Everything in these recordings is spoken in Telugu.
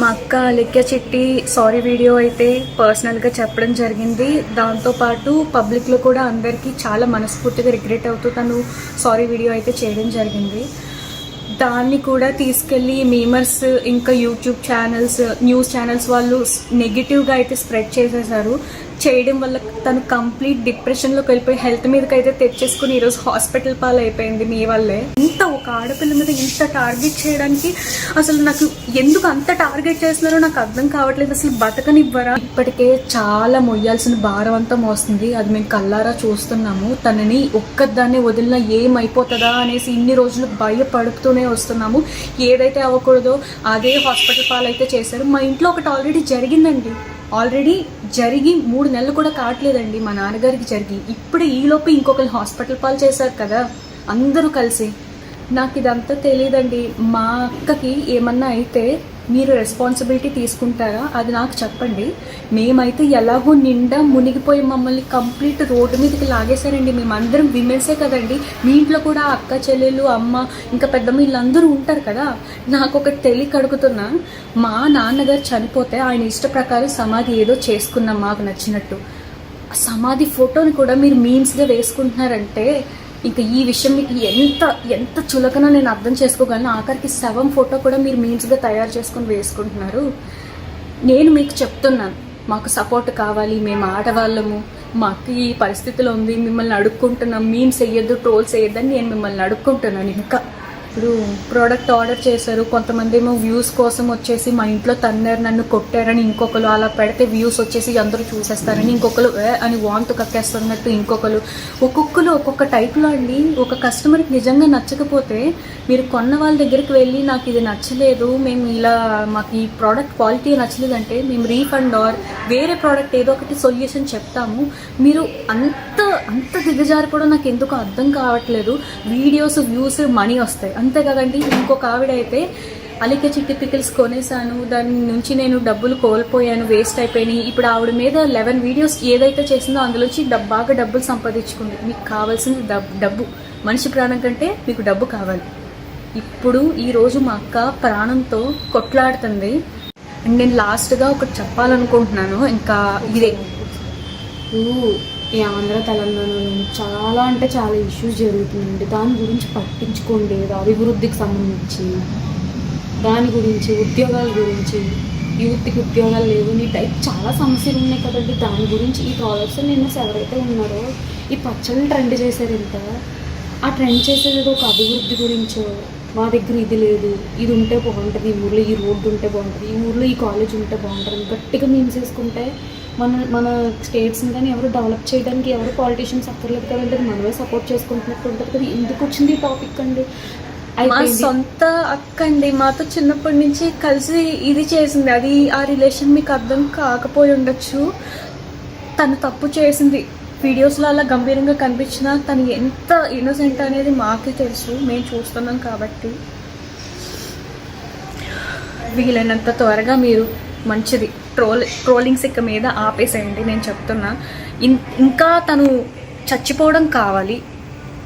మా అక్క లెక్క చిట్టి సారీ వీడియో అయితే పర్సనల్గా చెప్పడం జరిగింది. దాంతోపాటు పబ్లిక్లో కూడా అందరికీ చాలా మనస్ఫూర్తిగా రిగ్రెట్ అవుతూ తను సారీ వీడియో అయితే చేయడం జరిగింది. దాన్ని కూడా తీసుకెళ్ళి మీమర్స్ ఇంకా యూట్యూబ్ ఛానల్స్, న్యూస్ ఛానల్స్ వాళ్ళు నెగిటివ్గా అయితే స్ప్రెడ్ చేసేసారు. చేయడం వల్ల తను కంప్లీట్ డిప్రెషన్లోకి వెళ్ళిపోయి హెల్త్ మీదకి అయితే తెచ్చేసుకుని ఈరోజు హాస్పిటల్ పాలు అయిపోయింది మీ వల్లే. ఇంత ఒక ఆడపిల్ల మీద ఇంత టార్గెట్ చేయడానికి అసలు నాకు ఎందుకు అంత టార్గెట్ చేస్తున్నారో నాకు అర్థం కావట్లేదు. అసలు బతకనివ్వరా? ఇప్పటికే చాలా మొయ్యాల్సిన భారం అంతా మోస్తుంది. అది మేము కల్లారా చూస్తున్నాము. తనని ఒక్కదాన్ని వదిలినా ఏమైపోతుందా అనేసి ఇన్ని రోజులు భయపడుతూనే వస్తున్నాము. ఏదైతే అవ్వకూడదో అదే హాస్పిటల్ పాలు అయితే చేశారు. మా ఇంట్లో ఒకటి ఆల్రెడీ జరిగి 3 నెలలు కూడా కావట్లేదండి మా నాన్నగారికి జరిగి. ఇప్పుడు ఈలోపు ఇంకొకరు హాస్పిటల్ పాలు చేశారు కదా అందరూ కలిసి. నాకు ఇదంతా తెలియదండి. మా అక్కకి ఏమన్నా అయితే మీరు రెస్పాన్సిబిలిటీ తీసుకుంటారా అది నాకు చెప్పండి. మేమైతే ఎలాగో నిండా మునిగిపోయి మమ్మల్ని కంప్లీట్ రోడ్డు మీదకి లాగేశారండి. మేమందరం విమెన్సే కదండి. మీ ఇంట్లో కూడా అక్క, చెల్లెలు, అమ్మ, ఇంకా పెద్దమ్మ వీళ్ళందరూ ఉంటారు కదా. నాకు ఒకటి తెలియక అడుగుతున్నా, మా నాన్నగారు చనిపోతే ఆయన ఇష్ట ప్రకారం సమాధి ఏదో చేసుకున్నాం మాకు నచ్చినట్టు. సమాధి ఫోటోని కూడా మీరు మీమ్స్గా వేసుకుంటున్నారంటే ఇంకా ఈ విషయం మీకు ఎంత చులకనో నేను అర్థం చేసుకోగలను. ఆఖరికి శవం ఫోటో కూడా మీరు మీమ్స్గా తయారు చేసుకొని వేసుకుంటున్నారు. నేను మీకు చెప్తున్నాను, మాకు సపోర్ట్ కావాలి, మేము ఆడవాళ్ళము, మాకు ఈ పరిస్థితిలో ఉంది, మిమ్మల్ని అడుక్కుంటున్నాం, మీమ్స్ వేయొద్దు, ట్రోల్స్ వేయొద్దని నేను మిమ్మల్ని అడుక్కుంటున్నాను. ఇంకా ఇప్పుడు ప్రోడక్ట్ ఆర్డర్ చేశారు, కొంతమంది ఏమో వ్యూస్ కోసం వచ్చేసి మా ఇంట్లో తన్నారు, నన్ను కొట్టారని ఇంకొకరు, అలా పెడితే వ్యూస్ వచ్చేసి అందరూ చూసేస్తారని ఇంకొకరు, అని వాంతు కక్కేస్తున్నట్టు ఇంకొకరు. ఒక్కొక్కరు ఒక్కొక్క టైప్లో అండి. ఒక కస్టమర్కి నిజంగా నచ్చకపోతే మీరు కొన్న వాళ్ళ దగ్గరికి వెళ్ళి నాకు ఇది నచ్చలేదు, మేము ఇలా మాకు ఈ ప్రోడక్ట్ క్వాలిటీ నచ్చలేదంటే మేము రీఫండ్ ఆర్ వేరే ప్రోడక్ట్ ఏదో ఒకటి సొల్యూషన్ చెప్తాము. మీరు అంత దిగజారిపోవడం నాకు ఎందుకు అర్థం కావట్లేదు. వీడియోస్, వ్యూస్, మనీ వస్తాయి అంతే కదండి. ఇంకొక ఆవిడ అయితే అలిక చిట్టి పికిల్స్ కొనేసాను, దాని నుంచి నేను డబ్బులు కోల్పోయాను, వేస్ట్ అయిపోయినాయి. ఇప్పుడు ఆవిడ మీద 11 వీడియోస్ ఏదైతే చేసిందో అందులోంచి బాగా డబ్బులు సంపాదించుకుంది. మీకు కావాల్సింది డబ్బు. మనిషి ప్రాణం కంటే మీకు డబ్బు కావాలి. ఇప్పుడు ఈరోజు మా అక్క ప్రాణంతో కొట్లాడుతుంది. అండ్ నేను లాస్ట్గా ఒకటి చెప్పాలనుకుంటున్నాను. ఇంకా ఇదే ఈ ఆంధ్ర తెలంగాణలో చాలా అంటే చాలా ఇష్యూస్ జరుగుతుందండి. దాని గురించి పట్టించుకోండి. అభివృద్ధికి సంబంధించి దాని గురించి, ఉద్యోగాల గురించి, యూత్కి ఉద్యోగాలు లేవు, నీ టైప్ చాలా సమస్యలు ఉన్నాయి కదండి. దాని గురించి ఈ ప్రాజెక్ట్స్ నిన్న ఎవరైతే ఉన్నారో ఈ పచ్చళ్ళని ట్రెండ్ చేశారు. ఇంత ఆ ట్రెండ్ చేసేది ఒక అభివృద్ధి గురించో, మా దగ్గర ఇది లేదు, ఇది ఉంటే బాగుంటుంది, ఈ ఊర్లో ఈ రోడ్డు ఉంటే బాగుంటుంది, ఈ ఊర్లో ఈ కాలేజ్ ఉంటే బాగుంటుంది, గట్టిగా మీమ్స్ వేసుకుంటే మన స్టేట్స్ని కానీ ఎవరు డెవలప్ చేయడానికి ఎవరు పాలిటీషియన్స్ అక్కర్లేదు కదండి. మనమే సపోర్ట్ చేసుకుంటున్నట్టు ఉంటుంది కదా. ఎందుకు వచ్చింది ఈ టాపిక్ అండి? మా సొంత అక్క అండి, మాతో చిన్నప్పటి నుంచి కలిసి ఇది చేసింది. అది ఆ రిలేషన్ మీకు అర్థం కాకపోయి ఉండొచ్చు. తను తప్పు చేసింది. వీడియోస్లో అలా గంభీరంగా కనిపించినా తను ఎంత ఇన్నోసెంట్ అనేది మాకే తెలుసు, మేము చూస్తున్నాం కాబట్టి. వీలైనంత త్వరగా మీరు మంచిది ట్రోలింగ్స్ ఇక మీద ఆపేసేయండి. నేను చెప్తున్నా, ఇంకా తను చచ్చిపోవడం కావాలి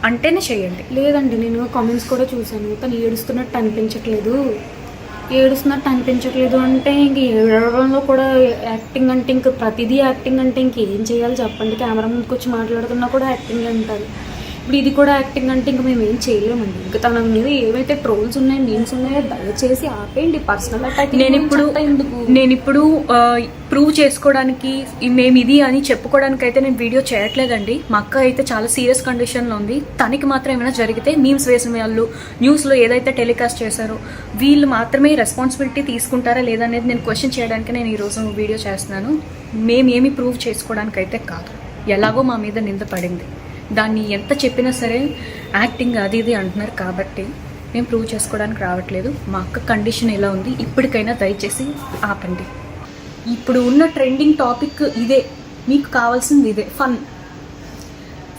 అంటేనే చేయండి. లేదండి, నేను కామెంట్స్ కూడా చూశాను. తను ఏడుస్తున్నట్టు అనిపించట్లేదు అంటే ఇంక ఏడవడంలో కూడా యాక్టింగ్ అంటే ఇంక ప్రతిదీ యాక్టింగ్ అంటే ఇంకేం చేయాలి చెప్పండి. కెమెరా ముందుకు వచ్చి మాట్లాడుతున్నా కూడా యాక్టింగ్ అంటారు. ఇప్పుడు ఇది కూడా యాక్టింగ్ అంటే ఇంక మేము ఏం చేయలేమండి. ఇంకా తన మీద ఏవైతే ట్రోల్స్ ఉన్నాయో, మీమ్స్ ఉన్నాయో దయచేసి ఆపేయండి. పర్సనల్ అటాక్ నేను ఇప్పుడు ప్రూవ్ చేసుకోవడానికి మేము ఇది అని చెప్పుకోవడానికి అయితే నేను వీడియో చేయట్లేదండి. మా అక్క అయితే చాలా సీరియస్ కండిషన్లో ఉంది. తనకి మాత్రం ఏమైనా జరిగితే మీమ్స్ వేసిన వాళ్ళు న్యూస్లో ఏదైతే టెలికాస్ట్ చేశారో వీళ్ళు మాత్రమే రెస్పాన్సిబిలిటీ తీసుకుంటారా లేదనేది నేను క్వశ్చన్ చేయడానికి నేను ఈరోజు వీడియో చేస్తున్నాను. మేమేమి ప్రూవ్ చేసుకోవడానికి అయితే కాదు. ఎలాగో మా మీద నింద పడింది, దాన్ని ఎంత చెప్పినా సరే యాక్టింగ్ అది ఇది అంటున్నారు కాబట్టి మేము ప్రూవ్ చేసుకోవడానికి రావట్లేదు. మా అక్క కండిషన్ ఎలా ఉంది ఇప్పటికైనా దయచేసి ఆపండి. ఇప్పుడు ఉన్న ట్రెండింగ్ టాపిక్ ఇదే, మీకు కావాల్సింది ఇదే, ఫన్.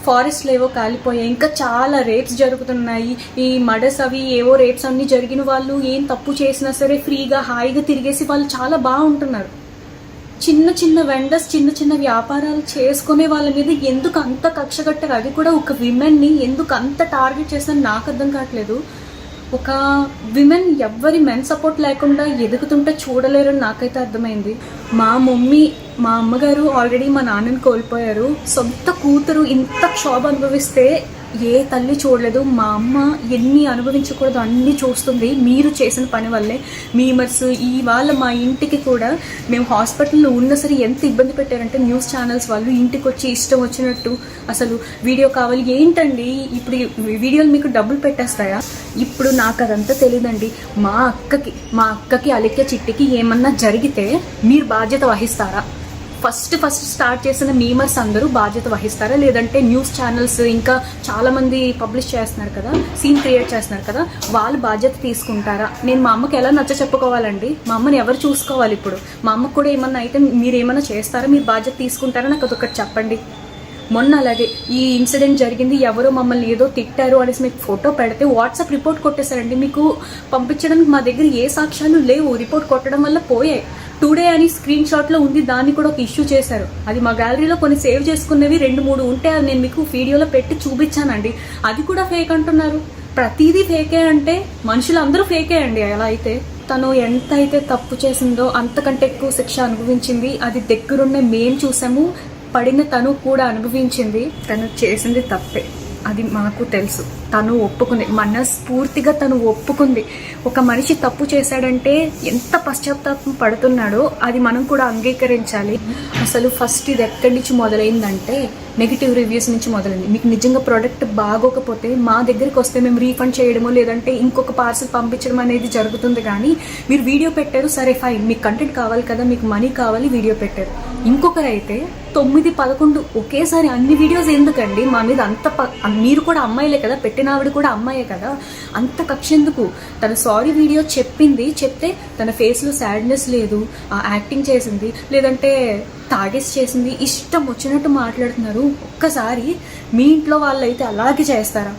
ఫారెస్ట్లు ఏవో కాలిపోయాయి, ఇంకా చాలా రేప్స్ జరుగుతున్నాయి. ఈ మర్డర్స్ అవి ఏవో రేప్స్ అన్నీ జరిగిన వాళ్ళు ఏం తప్పు చేసినా సరే ఫ్రీగా హాయిగా తిరిగేసి వాళ్ళు చాలా బాగుంటున్నారు. చిన్న వెండర్స్, చిన్న వ్యాపారాలు చేసుకునే వాళ్ళ మీద ఎందుకు అంత కక్ష కట్టారు? అది కూడా ఒక విమెన్ని ఎందుకు అంత టార్గెట్ చేస్తారని నాకు అర్థం కావట్లేదు. ఒక విమెన్ ఎవ్వరి మెన్ సపోర్ట్ లేకుండా ఎదుగుతుంటే చూడలేరని నాకైతే అర్థమైంది. మా అమ్మగారు ఆల్రెడీ మా నాన్నని కోల్పోయారు. సొంత కూతురు ఇంత క్షోభ అనుభవిస్తే ఏ తల్లి చూడలేదు. మా అమ్మ ఎన్ని అనుభవించకూడదు అన్నీ చూస్తుంది మీరు చేసిన పని వల్లే. మీమర్స్ ఇవాళ మా ఇంటికి కూడా మేము హాస్పిటల్లో ఉన్న సరే ఎంత ఇబ్బంది పెట్టారంటే న్యూస్ ఛానల్స్ వాళ్ళు ఇంటికి వచ్చి ఇష్టం వచ్చినట్టు అసలు వీడియో కావాలి ఏంటండి, ఇప్పుడు వీడియోలు మీకు డబ్బులు పెట్టేస్తాయా? ఇప్పుడు నాకు అదంతా తెలియదండి. మా అక్కకి అలికే చిట్టికి ఏమన్నా జరిగితే మీరు బాధ్యత వహిస్తారా? ఫస్ట్ స్టార్ట్ చేసిన మీమర్స్ అందరూ బాధ్యత వహిస్తారా? లేదంటే న్యూస్ ఛానల్స్ ఇంకా చాలామంది పబ్లిష్ చేస్తున్నారు కదా, సీన్ క్రియేట్ చేస్తున్నారు కదా, వాళ్ళు బాధ్యత తీసుకుంటారా? నేను మా అమ్మకి ఎలా నచ్చ చెప్పుకోవాలండి? మా అమ్మని ఎవరు చూసుకోవాలి? ఇప్పుడు మా అమ్మకు కూడా ఏమన్నా అయితే మీరు ఏమన్నా చేస్తారా? మీరు బాధ్యత తీసుకుంటారా? నాకు అదొకటి చెప్పండి. మొన్న అలాగే ఈ ఇన్సిడెంట్ జరిగింది, ఎవరో మమ్మల్ని ఏదో తిట్టారు అనేసి మీకు ఫోటో పెడితే వాట్సాప్ రిపోర్ట్ కొట్టేశారండి. మీకు పంపించడానికి మా దగ్గర ఏ సాక్ష్యాలు లేవు. రిపోర్ట్ కొట్టడం వల్ల పోయాయి. టుడే అని స్క్రీన్ షాట్లో ఉంది, దాన్ని కూడా ఒక ఇష్యూ చేశారు. అది మా గ్యాలరీలో కొన్ని సేవ్ చేసుకున్నవి 2-3 ఉంటే అది నేను మీకు వీడియోలో పెట్టి చూపించానండి. అది కూడా ఫేక్ అంటున్నారు. ప్రతిదీ ఫేకే అంటే మనుషులందరూ ఫేకే అండి. అలా అయితే తను ఎంత అయితే తప్పు చేసిందో అంతకంటే ఎక్కువ శిక్ష అనుభవించింది. అది దగ్గరున్న మేం చూసాము, పడిన తను కూడా అనుభవించింది. తను చేసింది తప్పే, అది మాకు తెలుసు. తను ఒప్పుకుంది, మనస్ఫూర్తిగా తను ఒప్పుకుంది. ఒక మనిషి తప్పు చేశాడంటే ఎంత పశ్చాత్తాపం పడుతున్నాడో అది మనం కూడా అంగీకరించాలి. అసలు ఫస్ట్ ఇది ఎక్కడి నుంచి మొదలైందంటే నెగిటివ్ రివ్యూస్ నుంచి మొదలైంది. మీకు నిజంగా ప్రోడక్ట్ బాగోకపోతే మా దగ్గరికి వస్తే మేము రీఫండ్ చేయడమో లేదంటే ఇంకొక పార్సల్ పంపించడం అనేది జరుగుతుంది. కానీ మీరు వీడియో పెట్టారు, సరే ఫైన్, మీకు కంటెంట్ కావాలి కదా, మీకు మనీ కావాలి, వీడియో పెట్టారు. ఇంకొకరైతే 9-11 ఒకేసారి అన్ని వీడియోస్ ఎందుకండి మా మీద అంత మీరు కూడా అమ్మాయిలే కదా, పెట్టిన ఆవిడ కూడా అమ్మాయే కదా, అంత కక్ష ఎందుకు? తన సారీ వీడియో చెప్తే తన ఫేస్లో సాడ్నెస్ లేదు, యాక్టింగ్ చేసింది లేదంటే తాగేసి చేసింది, ఇష్టం వచ్చినట్టు మాట్లాడుతున్నారు. ఒక్కసారి మీ ఇంట్లో వాళ్ళైతే అలాగే చేస్తారా?